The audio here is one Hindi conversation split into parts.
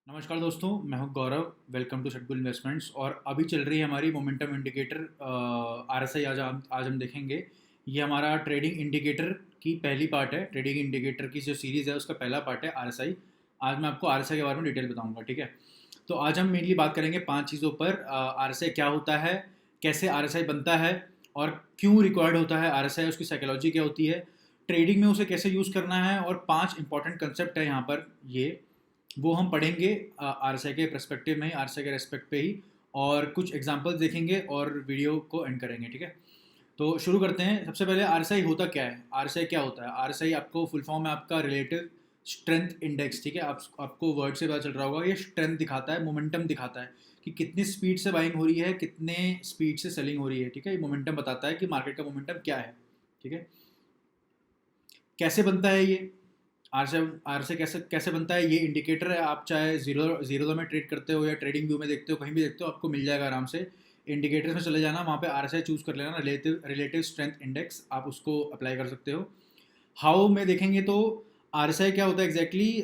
नमस्कार दोस्तों, मैं हूं Gaurav. Welcome to Setbull investments. और अभी चल रही है हमारी मोमेंटम इंडिकेटर आरएसआई। आज हम देखेंगे। ये हमारा ट्रेडिंग इंडिकेटर की पहली पार्ट है। ट्रेडिंग इंडिकेटर की जो सीरीज़ है उसका पहला पार्ट है आरएसआई। आज मैं आपको आरएसआई के बारे में डिटेल बताऊंगा, ठीक है। तो आज हम मेनली बात करेंगे पांच चीज़ों पर। आरएसआई क्या होता है, कैसे आरएसआई बनता है, और क्यों रिक्वायर्ड होता है आरएसआई, उसकी साइकोलॉजी क्या होती है, ट्रेडिंग में उसे कैसे यूज़ करना है, और पांच इंपॉर्टेंट कंसेप्ट है यहाँ पर। ये वो हम पढ़ेंगे आरएसआई के पर्सपेक्टिव में ही, आरएसआई के रेस्पेक्ट पे ही, और कुछ एग्जांपल्स देखेंगे और वीडियो को एंड करेंगे, ठीक है। तो शुरू करते हैं। सबसे पहले आरएसआई होता क्या है, आरएसआई क्या होता है। आरएसआई आपको फुल फॉर्म है आपका रिलेटिव स्ट्रेंथ इंडेक्स, ठीक है। आपको वर्ड से पता चल रहा होगा। ये स्ट्रेंथ दिखाता है, मोमेंटम दिखाता है कि कितनी स्पीड से बाइंग हो रही है, कितने स्पीड से सेलिंग हो रही है, ठीक है। ये मोमेंटम बताता है कि मार्केट का मोमेंटम क्या है, ठीक है। कैसे बनता है ये आर से कैसे कैसे बनता है। ये इंडिकेटर है। आप चाहे जीरो जीरो में ट्रेड करते हो या ट्रेडिंग व्यू में देखते हो, कहीं भी देखते हो, आपको मिल जाएगा आराम से। इंडिकेटर्स में चले जाना, वहाँ पे आर चूज कर लेना, रिलेटिव रिलेटिव स्ट्रेंथ इंडेक्स, आप उसको अप्लाई कर सकते हो। हाउ में देखेंगे तो आर क्या होता है एग्जैक्टली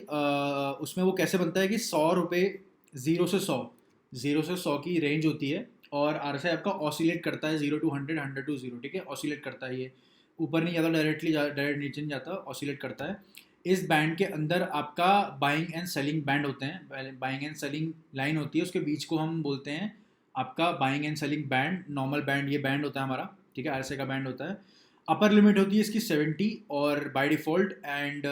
उसमें वो कैसे बनता है कि 100 रुपये, जीरो से सौ की रेंज होती है। और आर आपका ऑसिलेट करता है 0 to 100, 100 to 0, ठीक है। ऑसिलेट करता है ये, ऊपर नहीं जाता, डायरेक्ट नीचे नहीं जाता, ऑसिलेट करता है। इस बैंड के अंदर आपका बाइंग एंड सेलिंग बैंड होते हैं, बाइंग एंड सेलिंग लाइन होती है, उसके बीच को हम बोलते हैं आपका buying and selling band, normal band. ये बैंड होता है हमारा, ठीक है, आरएसआई का बैंड होता है। अपर लिमिट होती है इसकी 70 और by default, and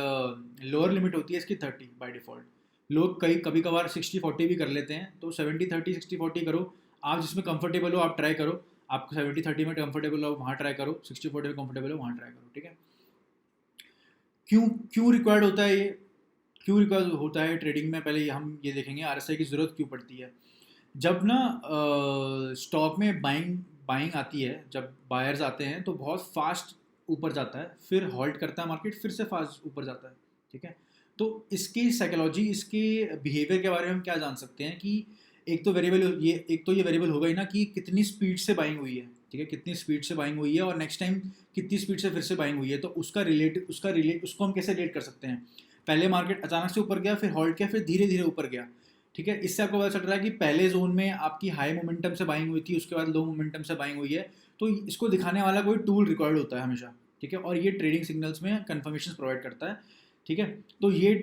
lower limit होती है इसकी 30 बाय डिफ़ॉल्ट। लोग कभी कभार 60-40 भी कर लेते हैं, तो 70-30, 60-40 करो। आप जिसमें कंफर्टेबल हो आप ट्राई करो। आप 70-30 में कंफर्टेबल हो वहाँ ट्राई करो, 60-40 में कंफर्टेबल हो वहाँ ट्राई करो, ठीक है। क्यों क्यों रिक्वायर्ड होता है ये, क्यों रिक्वायर्ड होता है ट्रेडिंग में, पहले हम ये देखेंगे आरएसआई की ज़रूरत क्यों पड़ती है। जब ना स्टॉक में बाइंग बाइंग आती है, जब बायर्स आते हैं तो बहुत फास्ट ऊपर जाता है, फिर हॉल्ट करता है मार्केट, फिर से फास्ट ऊपर जाता है, ठीक है। तो इसकी साइकोलॉजी, इसके बिहेवियर के बारे में हम क्या जान सकते हैं कि एक तो ये वेरिएबल होगा ही ना कि कितनी स्पीड से बाइंग हुई है, ठीक है, कितनी स्पीड से बाइंग हुई है, और नेक्स्ट टाइम कितनी स्पीड से फिर से बाइंग हुई है। तो उसको हम कैसे रिलेट कर सकते हैं। पहले मार्केट अचानक से ऊपर गया, फिर हॉल्ट किया, फिर धीरे धीरे ऊपर गया, ठीक है। इससे आपको पता चल रहा है कि पहले जोन में आपकी हाई मोमेंटम से बाइंग हुई थी, उसके बाद लो मोमेंटम से बाइंग हुई है। तो इसको दिखाने वाला कोई टूल रिक्वायर्ड होता है हमेशा, ठीक है। और ये ट्रेडिंग सिग्नल्स में कंफर्मेशन प्रोवाइड करता है, ठीक है। तो ये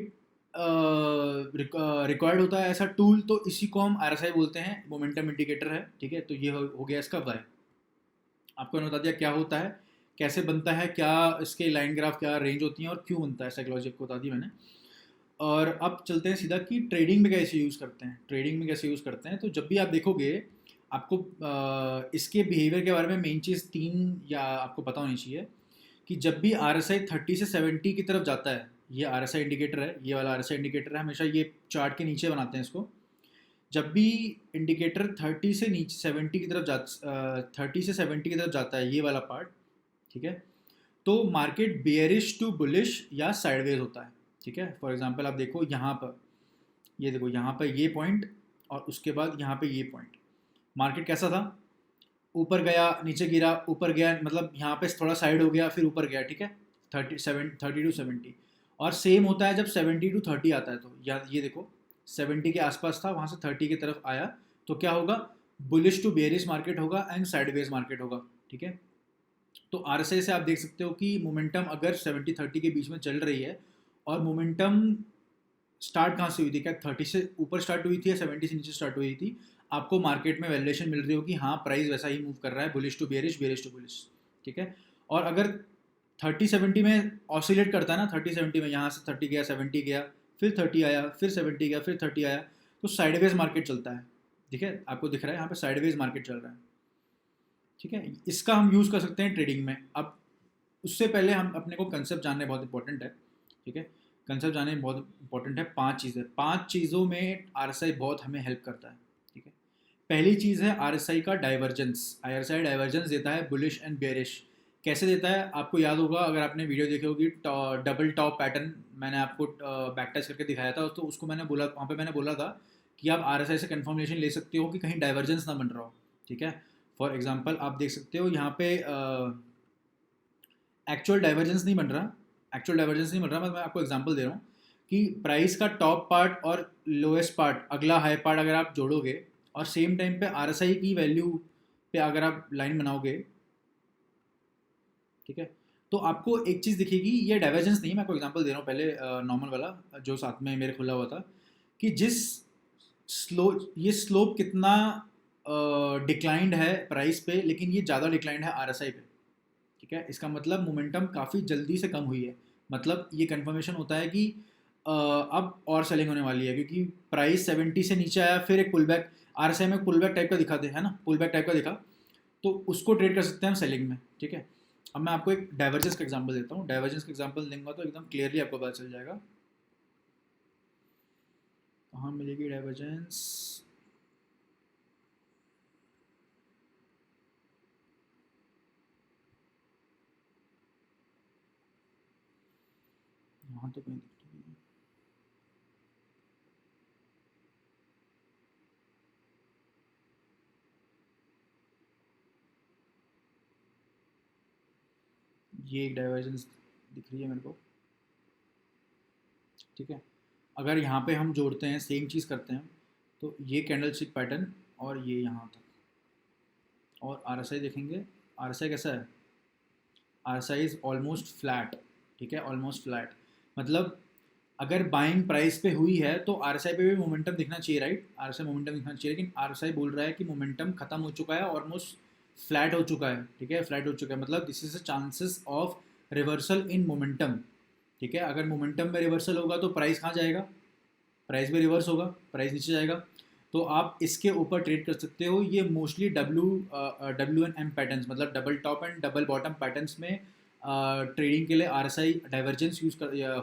रिक्वायर्ड होता है ऐसा टूल, तो इसी को हम आरएसआई बोलते हैं, मोमेंटम इंडिकेटर है, ठीक है। तो ये हो गया इसका वाई। आपको मैंने बता दिया क्या होता है, कैसे बनता है, क्या इसके लाइन ग्राफ, क्या रेंज होती है, और क्यों बनता है, साइकोलॉजी आपको बता दी मैंने। और अब चलते हैं सीधा कि ट्रेडिंग में कैसे यूज़ करते हैं। ट्रेडिंग में कैसे यूज़ करते हैं, तो जब भी आप देखोगे आपको इसके बिहेवियर के बारे में मेन चीज़ तीन या आपको पता होनी चाहिए। कि जब भी आर एस आई 30 से 70 की तरफ जाता है, ये आर एस आई इंडिकेटर है, ये वाला आर एस आई इंडिकेटर है, हमेशा ये चार्ट के नीचे बनाते हैं इसको। जब भी इंडिकेटर 30 से 70 की तरफ जाता है, ये वाला पार्ट, ठीक है, तो मार्केट बेयरिश टू बुलिश या साइडवेज होता है, ठीक है। फॉर एग्जांपल आप देखो यहाँ पर, ये देखो यहाँ पर ये पॉइंट, और उसके बाद यहाँ पे ये पॉइंट। मार्केट कैसा था, ऊपर गया, नीचे गिरा, ऊपर गया, मतलब यहाँ पे थोड़ा साइड हो गया, फिर ऊपर गया, ठीक है। 30 to 70। और सेम होता है जब 70 to 30 आता है, तो या ये देखो 70 के आसपास था, वहाँ से 30 की तरफ आया, तो क्या होगा, बुलिश टू बेरिश मार्केट होगा एंड साइडवेज मार्केट होगा, ठीक है। तो आरएसआई से आप देख सकते हो कि मोमेंटम अगर 70-30 के बीच में चल रही है, और मोमेंटम स्टार्ट कहाँ से हुई थी, क्या 30 से ऊपर स्टार्ट हुई थी या 70 से नीचे स्टार्ट हुई थी, आपको मार्केट में वैल्यूएशन मिल रही हो कि हाँ प्राइस वैसा ही मूव कर रहा है, bullish to bearish, bearish to bullish, ठीक है। और अगर 30-70 में ऑसिलेट करता है ना, 30-70 में यहाँ से 30 गया, 70 गया, फिर 30 आया, फिर 70 गया, फिर 30 आया, तो साइडवेज मार्केट चलता है, ठीक है। आपको दिख रहा है यहाँ पे साइडवेज मार्केट चल रहा है, ठीक है। इसका हम यूज़ कर सकते हैं ट्रेडिंग में। अब उससे पहले हम अपने को कंसेप्ट जानने बहुत इंपॉर्टेंट है, ठीक है। कंसेप्ट जानने बहुत इंपॉर्टेंट है। पांच चीज़ें, पांच चीज़ों में आरएसआई बहुत हमें हेल्प करता है, ठीक है। पहली चीज़ है आरएसआई का डाइवर्जेंस। आरएसआई डाइवर्जेंस देता है बुलिश एंड बेरिश। कैसे देता है, आपको याद होगा अगर आपने वीडियो देखी होगी, डबल टॉप पैटर्न मैंने आपको बैक टेस्ट करके दिखाया था, तो उसको मैंने बोला, वहाँ पे मैंने बोला था कि आप आरएसआई से कंफर्मेशन ले सकते हो कि कहीं डाइवर्जेंस ना बन रहा हो, ठीक है। फॉर एग्जांपल आप देख सकते हो यहाँ पे एक्चुअल डाइवर्जेंस नहीं बन रहा, मैं आपको एग्जांपल दे रहा हूँ कि प्राइस का टॉप पार्ट और लोएस्ट पार्ट, अगला हाई पार्ट अगर आप जोड़ोगे और सेम टाइम पे आरएसआई की वैल्यू पे अगर आप लाइन बनाओगे, ठीक है, तो आपको एक चीज़ दिखेगी, ये डाइवर्जेंस नहीं है, मैं आपको एग्जांपल दे रहा हूँ पहले नॉर्मल वाला जो साथ में मेरे खुला हुआ था, कि जिस स्लो ये स्लोप कितना डिक्लाइंड है प्राइस पे, लेकिन ये ज़्यादा डिक्लाइंड है आरएसआई पे, ठीक है। इसका मतलब मोमेंटम काफ़ी जल्दी से कम हुई है, मतलब ये कंफर्मेशन होता है कि अब और सेलिंग होने वाली है, क्योंकि प्राइस 70 से नीचे आया, फिर एक पुल बैक, आरएसआई में पुल बैक टाइप का दिखाते हैं ना, पुल बैक टाइप का दिखा, तो उसको ट्रेड कर सकते हैं हम सेलिंग में, ठीक है। अब मैं आपको एक डाइवर्जेंस का एग्जांपल देता हूँ, डाइवर्जेंस का एग्जांपल दूंगा तो एकदम क्लियरली आपको पता चल जाएगा कहाँ मिलेगी डाइवर्जेंस। यहाँ तो कहीं दिख रही है, ये एक डाइवर्जेंस दिख रही है मेरे को, ठीक है। अगर यहाँ पे हम जोड़ते हैं, सेम चीज़ करते हैं, तो ये कैंडल स्टिक पैटर्न और ये यहाँ तक, और आरएसआई देखेंगे, आरएसआई कैसा है, आरएसआई इज ऑलमोस्ट फ्लैट, ठीक है, ऑलमोस्ट फ्लैट, मतलब अगर बाइंग प्राइस पे हुई है तो आरएसआई पे भी मोमेंटम दिखना चाहिए, राइट, आरएसआई मोमेंटम दिखना चाहिए, लेकिन आरएसआई बोल रहा है कि मोमेंटम खत्म हो चुका है, ऑलमोस्ट फ्लैट हो चुका है, ठीक है, फ्लैट हो चुका है, मतलब this is a chances of reversal in momentum, ठीक है। अगर मोमेंटम में रिवर्सल होगा तो प्राइस कहाँ जाएगा, प्राइस भी रिवर्स होगा, प्राइस नीचे जाएगा, तो आप इसके ऊपर ट्रेड कर सकते हो। ये mostly W N M patterns, मतलब double top and double bottom patterns में ट्रेडिंग के लिए आरएसआई डाइवर्जेंस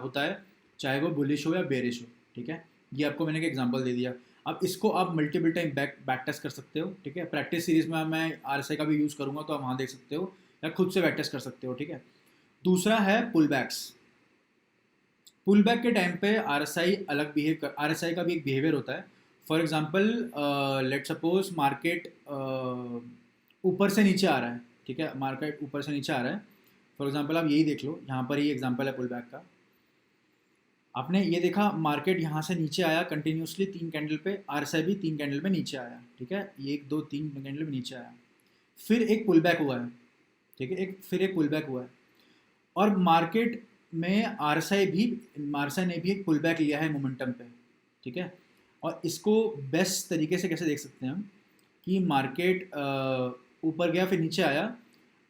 होता है, चाहे वो बुलिश हो या बेरिश हो, ठीक है। ये आपको मैंने एक एग्जांपल दे दिया। अब इसको आप मल्टीपल टाइम बैक टेस्ट कर सकते हो, ठीक है, प्रैक्टिस सीरीज में मैं आरएसआई का भी यूज़ करूँगा तो आप वहाँ देख सकते हो, या खुद से बैक टेस्ट कर सकते हो, ठीक है। दूसरा है पुल बैक्स। पुल बैक के टाइम पे आरएसआई अलग बिहेव कर, आरएसआई का भी एक बिहेवियर होता है। For example let suppose market ऊपर से नीचे आ रहा है, ठीक है, मार्केट ऊपर से नीचे आ रहा है, फॉर एग्जांपल आप यही देख लो, यहाँ पर ही एग्जांपल है पुल बैक का। आपने ये देखा मार्केट यहाँ से नीचे आया कंटिन्यूसली 3 कैंडल पे, आरएसआई भी 3 कैंडल में नीचे आया, ठीक है, ये 1 2 3 कैंडल में नीचे आया, फिर एक पुल बैक हुआ है, ठीक है, फिर एक पुल बैक हुआ है, और मार्केट में आरएसआई ने भी एक पुल बैक लिया है मोमेंटम पे, ठीक है। और इसको बेस्ट तरीके से कैसे देख सकते हैं हम, कि मार्केट ऊपर गया फिर नीचे आया,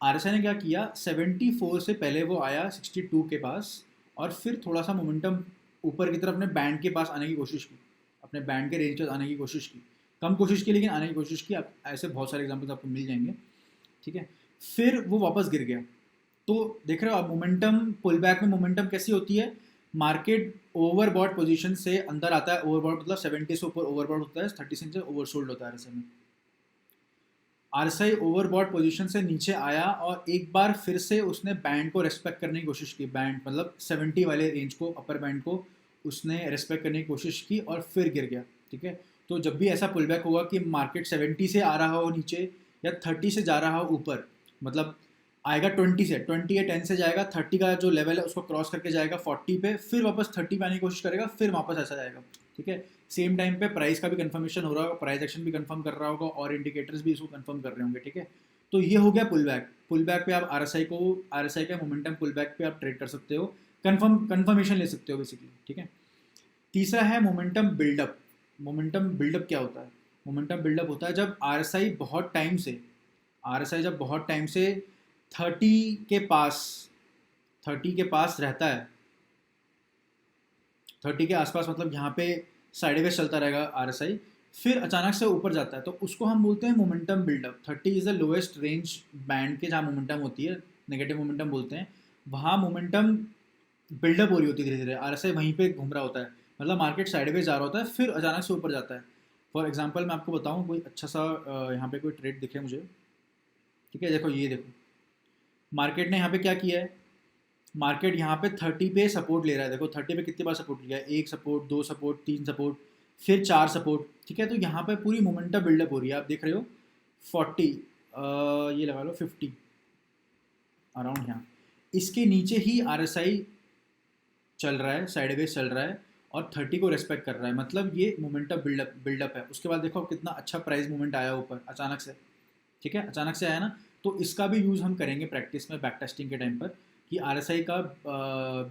आरएसआई ने क्या किया, 74 से पहले वो आया 62 के पास, और फिर थोड़ा सा मोमेंटम ऊपर की तरफ अपने बैंड के पास आने की कोशिश की, अपने बैंड के रेंज पर आने की कोशिश की, कम कोशिश की लेकिन आने की कोशिश की, आप ऐसे बहुत सारे एग्जाम्पल्स आपको मिल जाएंगे, ठीक है। फिर वो वापस गिर गया, तो देख रहे हो आप मोमेंटम, पुल बैक में मोमेंटम कैसी होती है, मार्केट ओवरबॉट पोजीशन से अंदर आता है, ओवरबॉट मतलब 70 से ऊपर ओवरबॉट होता है, 30 से नीचे ओवरसोल्ड होता है, ऐसे में आरएसआई ओवरबॉट पोजीशन से नीचे आया और एक बार फिर से उसने बैंड को रेस्पेक्ट करने की कोशिश की, बैंड मतलब 70 वाले रेंज को, अपर बैंड को उसने रेस्पेक्ट करने की कोशिश की और फिर गिर गया, ठीक है। तो जब भी ऐसा पुल बैक होगा कि मार्केट 70 से आ रहा हो नीचे या 30 से जा रहा हो ऊपर, मतलब आएगा 20 से, 20 या 10 से जाएगा, 30 का जो लेवल है उसको क्रॉस करके जाएगा 40 पे, फिर वापस 30 पे आने की कोशिश करेगा, फिर वापस ऐसा जाएगा, ठीक है। सेम टाइम पे प्राइस का भी कंफर्मेशन हो रहा होगा, प्राइस एक्शन भी कंफर्म कर रहा होगा और इंडिकेटर्स भी इसको कंफर्म कर रहे होंगे, ठीक है। तो ये हो गया पुल बैक। पुल बैक पे आप आरएसआई का मोमेंटम पुल बैक पे आप ट्रेड कर सकते हो, कंफर्मेशन ले सकते हो बेसिकली, ठीक है। तीसरा है मोमेंटम बिल्डअप। मोमेंटम बिल्डअप क्या होता है, मोमेंटम बिल्डअप होता है जब आरएसआई जब बहुत टाइम से 30 के पास 30 के पास रहता है, 30 के आसपास, मतलब यहाँ पे साइडवेज चलता रहेगा आरएसआई, फिर अचानक से ऊपर जाता है, तो उसको हम बोलते हैं momentum buildup. 30 is the lowest range band के जहाँ मोमेंटम होती है, नेगेटिव मोमेंटम बोलते हैं, वहाँ मोमेंटम बिल्डअप हो रही होती है धीरे धीरे, आरएसआई वहीं पे घूम रहा होता है, मतलब मार्केट साइडवेज जा रहा होता है, फिर अचानक से ऊपर जाता है। फॉर एग्जाम्पल मैं आपको बताऊँ, कोई अच्छा सा यहाँ पे कोई ट्रेड दिखे मुझे, ठीक है, देखो ये देखो, मार्केट ने यहाँ पे क्या किया है, मार्केट यहाँ पे 30 पे सपोर्ट ले रहा है, देखो 30 पे कितनी बार सपोर्ट लिया है, एक सपोर्ट, दो सपोर्ट, तीन सपोर्ट, फिर चार सपोर्ट, ठीक है। तो यहाँ पे पूरी मोमेंटम बिल्डअप हो रही है, आप देख रहे हो 40, ये लगा लो 50 अराउंड, यहाँ इसके नीचे ही आरएसआई चल रहा है, साइडवेज चल रहा है और 30 को रेस्पेक्ट कर रहा है, मतलब ये मोमेंटम बिल्डअप है। उसके बाद देखो अब कितना अच्छा प्राइस मूवमेंट आया ऊपर अचानक से, ठीक है, अचानक से आया ना। तो इसका भी यूज़ हम करेंगे प्रैक्टिस में बैक टेस्टिंग के टाइम पर, कि आरएसआई का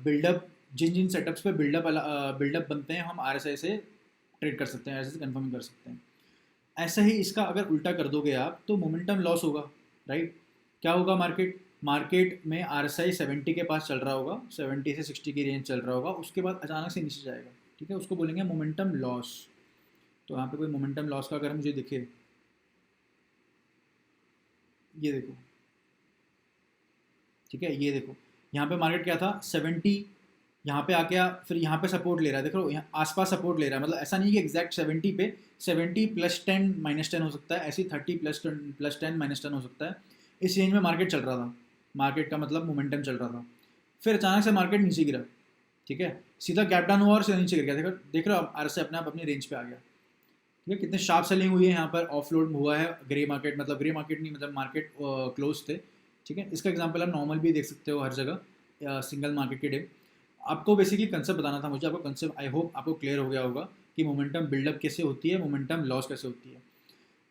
बिल्डअप, जिन जिन सेटअप्स पे बिल्डअप बनते हैं हम आरएसआई से ट्रेड कर सकते हैं, आरएसआई से कन्फर्म कर सकते हैं। ऐसा ही इसका अगर उल्टा कर दोगे आप तो मोमेंटम लॉस होगा, राइट। क्या होगा, मार्केट में आरएसआई 70 के पास चल रहा होगा, 70 से 60 की रेंज चल रहा होगा, उसके बाद अचानक से नीचे जाएगा, ठीक है, उसको बोलेंगे मोमेंटम लॉस। तो यहाँ पे कोई मोमेंटम लॉस का अगर मुझे दिखे, ये देखो, ठीक है, ये देखो यहाँ पे मार्केट क्या था 70, यहाँ पे आके फिर यहाँ पे सपोर्ट ले रहा है, देखो यहाँ आसपास सपोर्ट ले रहा है, मतलब ऐसा नहीं कि एग्जैक्ट 70 पे, 70 +10 -10 हो सकता है, ऐसी 30 +10 -10 हो सकता है। इस रेंज में मार्केट चल रहा था, मार्केट का मतलब मोमेंटम चल रहा था। फिर अचानक से मार्केट नीचे गिरा, ठीक है, सीधा गैप डाउन हुआ और सीधा नीचे गिर गया। देखो देख रहे हो आप, आरएसआई अपने आप अपनी रेंज पे आ गया, ठीक है। कितने शार्प सेलिंग हुई है यहाँ पर, ऑफलोड हुआ है ग्रे मार्केट, मतलब ग्रे मार्केट नहीं, मतलब मार्केट क्लोज थे, ठीक है। इसका एग्जांपल आप नॉर्मल भी देख सकते हो हर जगह, सिंगल मार्केट के डे। आपको बेसिकली कंसेप्ट बताना था मुझे, आपको कंसेप्ट आई होप आपको क्लियर हो गया होगा कि मोमेंटम बिल्डअप कैसे होती है, मोमेंटम लॉस कैसे होती है।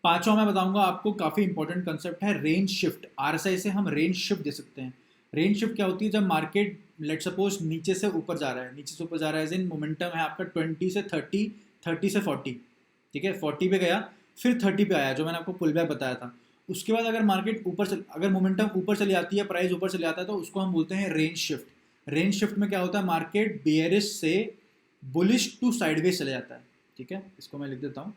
पांचवा मैं बताऊंगा आपको, काफ़ी इंपॉर्टेंट कंसेप्ट है रेंज शिफ्ट। आरएसआई से हम रेंज शिफ्ट दे सकते हैं। रेंज शिफ्ट क्या होती है, जब मार्केट लेट सपोज नीचे से ऊपर जा रहा है, नीचे से ऊपर जा रहा है, इन मोमेंटम है आपका 20 से 30, 30 से 40, ठीक है, 40 पे गया, फिर 30 पे आया, जो मैंने आपको पुल बैक बताया था। उसके बाद अगर मार्केट अगर मोमेंटम ऊपर चली जाती है, प्राइस ऊपर चले जाता है, तो उसको हम बोलते हैं रेंज शिफ्ट। रेंज शिफ्ट में क्या होता है, मार्केट बेयरिश से बुलिश टू साइडवेज चले जाता है, ठीक है। इसको मैं लिख देता हूँ,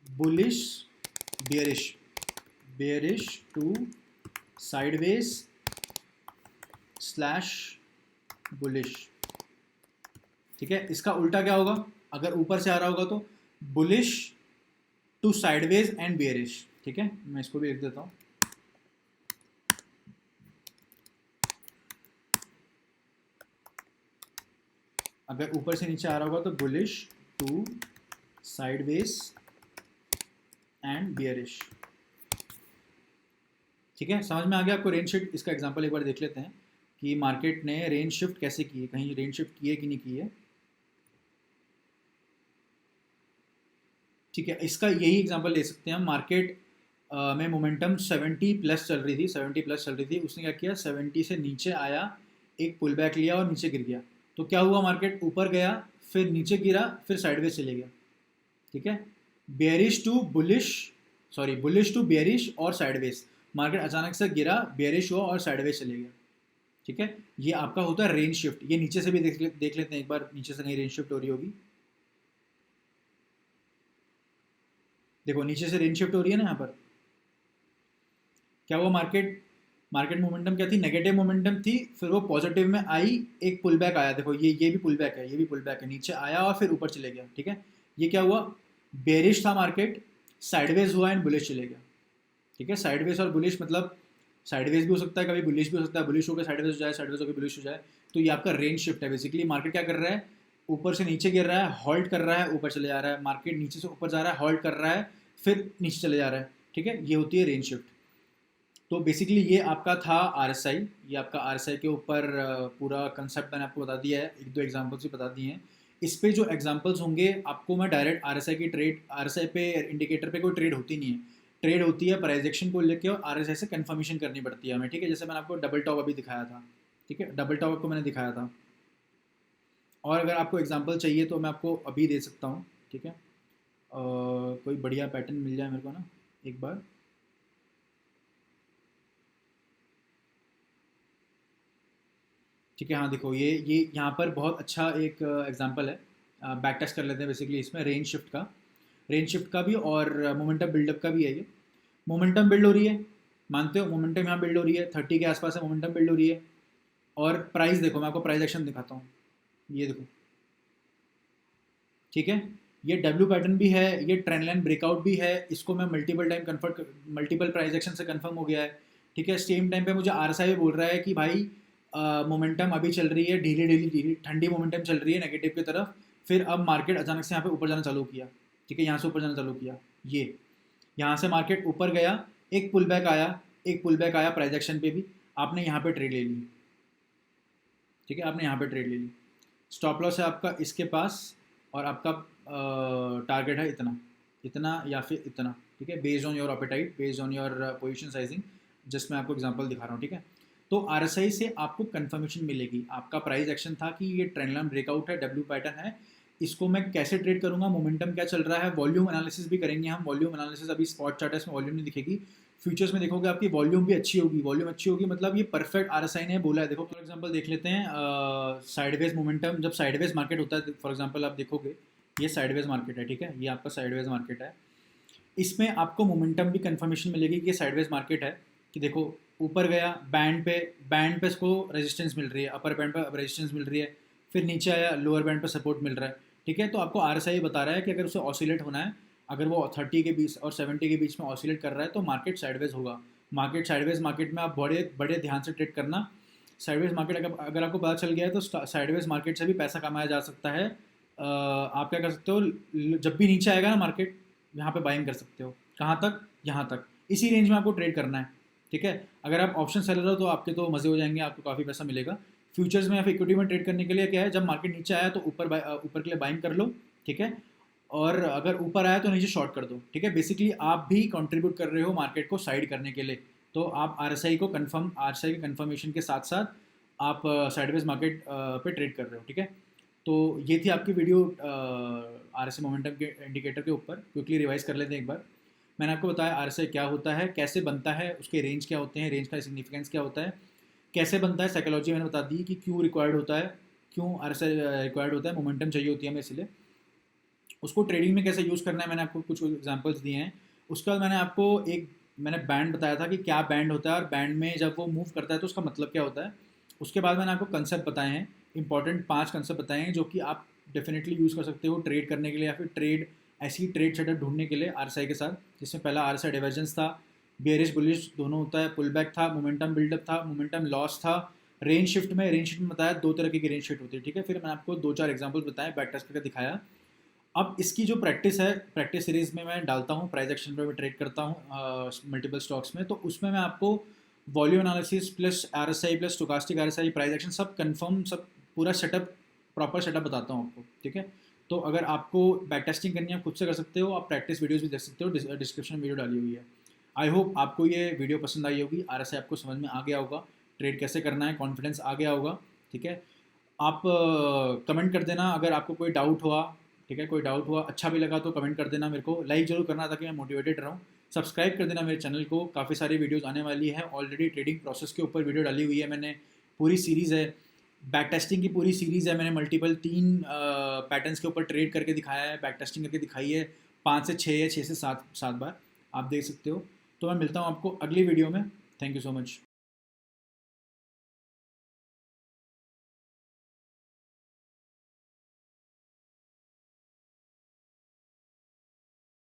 bullish bearish to sideways slash bullish, ठीक है। इसका उल्टा क्या होगा, अगर ऊपर से आ रहा होगा तो bullish to sideways and bearish, ठीक है। मैं इसको भी लिख देता हूँ, अगर ऊपर से नीचे आ रहा होगा तो bullish to sideways and bearish, ठीक है। समझ में आ गया आपको रेंज शिफ्ट। इसका एग्जांपल एक बार देख लेते हैं कि मार्केट ने रेंज शिफ्ट कैसे की है, कहीं रेंज शिफ्ट की है कि नहीं की है, ठीक है। इसका यही एग्जांपल ले सकते हैं हम। मार्केट में मोमेंटम 70 प्लस चल रही थी, 70 प्लस चल रही थी, उसने क्या किया, 70 से नीचे आया, एक पुल बैक लिया और नीचे गिर गया। तो क्या हुआ, मार्केट ऊपर गया, फिर नीचे गिरा, फिर साइडवेज चले गया, ठीक है। Bearish to bullish, sorry bullish to bearish और साइडवेज, मार्केट अचानक से गिरा, बेयरिश हुआ और साइडवेज चले गया, ठीक है। ये आपका होता है रेंज शिफ्ट। ये नीचे से भी देख लेते हैं एक बार, नीचे से कहीं रेंज शिफ्ट हो रही होगी, देखो नीचे से रेंज शिफ्ट हो रही है ना यहाँ पर। क्या हुआ, मार्केट मोमेंटम क्या थी, नेगेटिव मोमेंटम थी, फिर वो पॉजिटिव में आई, एक पुल बैक आया, देखो ये भी पुल बैक है, ये भी पुल बैक है, नीचे आया और फिर ऊपर चले गया, ठीक है। ये क्या हुआ, बेरिश था मार्केट, साइडवेज हुआ एंड बुलिश चले गया, ठीक है। साइडवेज और बुलिश मतलब साइडवेज भी हो सकता है, कभी बुलिश भी हो सकता है, बुलिश होकर साइडवेज हो जाए, साइडवेज होकर बुलिश हो जाए। तो ये आपका रेंज शिफ्ट है। बेसिकली मार्केट क्या कर रहा है, ऊपर से नीचे गिर रहा है, हॉल्ट कर रहा है, ऊपर चले जा रहा है, मार्केट नीचे से ऊपर जा रहा है, हॉल्ट कर रहा है, फिर नीचे चले जा रहा है, ठीक है। ये होती है रेंज शिफ्ट। तो बेसिकली ये आपका था आरएसआई, ये आपका आरएसआई के ऊपर पूरा कंसेप्ट मैंने आपको बता दिया है, एक दो एग्जांपल्स भी बता दिए हैं। इस पे जो एग्जांपल्स होंगे आपको मैं डायरेक्ट आरएसआई की ट्रेड, आरएसआई पे इंडिकेटर पे कोई ट्रेड होती नहीं है, ट्रेड होती है प्राइस एक्शन को लेके और आरएसआई से कंफर्मेशन करनी पड़ती है हमें, ठीक है। जैसे मैंने आपको डबल टॉप अभी दिखाया था, ठीक है, डबल टॉप आपको मैंने दिखाया था। और अगर आपको एग्जाम्पल चाहिए तो मैं आपको अभी दे सकता हूँ, ठीक है। कोई बढ़िया पैटर्न मिल जाए मेरे को ना एक बार, ठीक है। हाँ देखो ये यहाँ पर बहुत अच्छा एक एग्जांपल है, बैक टेस्ट कर लेते हैं बेसिकली इसमें रेंज शिफ्ट का, रेंज शिफ्ट का भी और मोमेंटम बिल्डअप का भी है। ये मोमेंटम बिल्ड हो रही है, मानते हो मोमेंटम यहाँ बिल्ड हो रही है, 30 के आसपास है, मोमेंटम बिल्ड हो रही है। और प्राइस देखो, मैं आपको प्राइस एक्शन दिखाता हूँ, ये देखो, ठीक है। ये डब्ल्यू पैटर्न भी है, ये ट्रेंड लाइन ब्रेकआउट भी है, इसको मैं multiple time confer, multiple price action से कंफर्म हो गया है, ठीक है। सेम टाइम पे मुझे आरएसआई भी बोल रहा है कि भाई मोमेंटम अभी चल रही है, ढीली ढीली ढीली ठंडी मोमेंटम चल रही है नेगेटिव की तरफ, फिर अब मार्केट अचानक से यहाँ पे ऊपर जाना चालू किया, ठीक है, यहाँ से ऊपर जाना चालू किया, ये यहाँ से मार्केट ऊपर गया, एक पुल बैक आया, एक पुल बैक आया प्राइस एक्शन पे भी, आपने यहाँ पे ट्रेड ले ली, ठीक है, आपने यहाँ पे ट्रेड ले ली, स्टॉप लॉस है आपका इसके पास, और आपका टारगेट है इतना, इतना या फिर इतना, ठीक है, based on your apatite, based on your position sizing, just मैं आपको एग्जांपल दिखा रहा हूँ, ठीक है। तो आरएसआई से आपको कंफर्मेशन मिलेगी, आपका प्राइस एक्शन था कि ये ट्रेंड लाइन ब्रेकआउट है, डब्ल्यू पैटर्न है, इसको मैं कैसे ट्रेड करूंगा, मोमेंटम क्या चल रहा है, वॉल्यूम एनालिसिस भी करेंगे हम, वॉल्यूम एनालिसिस अभी स्पॉट चार्ट है, इसमें वॉल्यूम नहीं दिखेगी, फ्यूचर्स में देखोगे आपकी वॉल्यूम भी अच्छी होगी, वॉल्यूम अच्छी होगी मतलब ये परफेक्ट आरएसआई ने बोला है। देखो फॉर एग्जांपल देख लेते हैं साइडवेज मोमेंटम, जब साइडवेज मार्केट होता है, फॉर एग्जांपल आप देखोगे ये साइडवेज मार्केट है, ठीक है, ये आपका साइडवेज मार्केट है, इसमें आपको मोमेंटम भी कंफर्मेशन मिलेगी कि ये साइडवेज मार्केट है, कि देखो ऊपर गया बैंड पे इसको रेजिस्टेंस मिल रही है, अपर बैंड पे रेजिस्टेंस मिल रही है, फिर नीचे आया लोअर बैंड पे सपोर्ट मिल रहा है, ठीक है। तो आपको आरएसआई बता रहा है कि अगर उसे ऑसिलेट होना है, अगर वो 30 के बीच और 70 के बीच में ऑसिलेट कर रहा है तो मार्केट साइडवेज होगा। मार्केट साइडवेज मार्केट में आप बड़े बड़े ध्यान से ट्रेड करना। साइडवेज मार्केट अगर आपको पता चल गया है तो साइडवेज मार्केट से भी पैसा कमाया जा सकता है। आप क्या कर सकते हो, जब भी नीचे आएगा ना मार्केट, यहाँ पे बाइंग कर सकते हो, कहाँ तक, यहाँ तक, इसी रेंज में आपको ट्रेड करना है, ठीक है। अगर आप ऑप्शन सेलर हो तो आपके तो मज़े हो जाएंगे, आपको काफ़ी पैसा मिलेगा। फ्यूचर्स में या फिर इक्विटी में ट्रेड करने के लिए क्या है, जब मार्केट नीचे आया तो ऊपर के लिए बाइंग कर लो, ठीक है, और अगर ऊपर आया तो नीचे शॉर्ट कर दो, ठीक है। बेसिकली आप भी कंट्रीब्यूट कर रहे हो मार्केट को साइड करने के लिए, तो आप आरएसआई के कंफर्मेशन के साथ साथ आप साइडवेज मार्केट पे ट्रेड कर रहे हो, ठीक है। तो ये थी आपकी वीडियो आरएसआई मोमेंटम के इंडिकेटर के ऊपर, क्विकली रिवाइज कर लेते हैं एक बार। मैंने आपको बताया आरएसआई क्या होता है, कैसे बनता है, उसके रेंज क्या होते हैं, रेंज का सिग्निफिकेंस क्या होता है, कैसे बनता है, साइकोलॉजी मैंने बता दी कि क्यों रिक्वायर्ड होता है, क्यों आरएसआई रिक्वायर्ड होता है, मोमेंटम चाहिए होती है हमें इसलिए, उसको ट्रेडिंग में कैसे यूज़ करना है मैंने आपको कुछ एग्जांपल्स दिए हैं। उसके बाद मैंने बैंड बताया था कि क्या बैंड होता है, और बैंड में जब वो मूव करता है तो उसका मतलब क्या होता है। उसके बाद मैंने आपको कंसेप्ट बताए हैं, इंपॉर्टेंट 5 कंसेप्ट बताए हैं जो कि आप डेफिनेटली यूज़ कर सकते हो ट्रेड करने के लिए, या फिर ऐसी ट्रेड सेटअप ढूंढने के लिए आरएसआई के साथ, जिसमें पहला आरएसआई डाइवर्जेंस था, बेयरिश बुलिश दोनों होता है, पुल बैक था, मोमेंटम बिल्डअप था, मोमेंटम लॉस था, रेंज शिफ्ट में बताया 2 तरह की रेंज शिफ्ट होती है, ठीक है। फिर मैंने आपको 2-4 एग्जाम्पल बताए, बैक टेस्ट करके दिखाया। अब इसकी जो प्रैक्टिस है, प्रैक्टिस सीरीज़ में मैं डालता हूँ, प्राइस एक्शन पे मैं ट्रेड करता हूँ मल्टीपल स्टॉक्स में, तो उसमें मैं आपको volume analysis plus RSI plus stochastic RSI price action सब कंफर्म, सब पूरा सेटअप, प्रॉपर सेटअप बताता हूँ आपको, ठीक है। तो अगर आपको बैक टेस्टिंग करनी है आप खुद से कर सकते हो, आप प्रैक्टिस वीडियोज़ भी देख सकते हो, डिस्क्रिप्शन में वीडियो डाली हुई है। आई होप आपको ये वीडियो पसंद आई होगी, आरएसआई आपको समझ में आ गया होगा, ट्रेड कैसे करना है, कॉन्फिडेंस आ गया होगा, ठीक है। आप कमेंट कर देना अगर आपको कोई डाउट हुआ, ठीक है, कोई डाउट हुआ, अच्छा भी लगा तो कमेंट कर देना, मेरे को लाइक जरूर करना ताकि मैं मोटिवेटेड रहूँ। सब्सक्राइब कर देना मेरे चैनल को, काफ़ी सारी वीडियोस आने वाली है, ऑलरेडी ट्रेडिंग प्रोसेस के ऊपर वीडियो डाली हुई है मैंने, पूरी सीरीज़ है, बैक टेस्टिंग की पूरी सीरीज़ है, मैंने मल्टीपल 3 पैटर्न्स के ऊपर ट्रेड करके दिखाया है, बैक टेस्टिंग करके दिखाई है 5 से 6 या 6 से 7 बार, आप देख सकते हो। तो मैं मिलता हूँ आपको अगली वीडियो में, थैंक यू सो मच।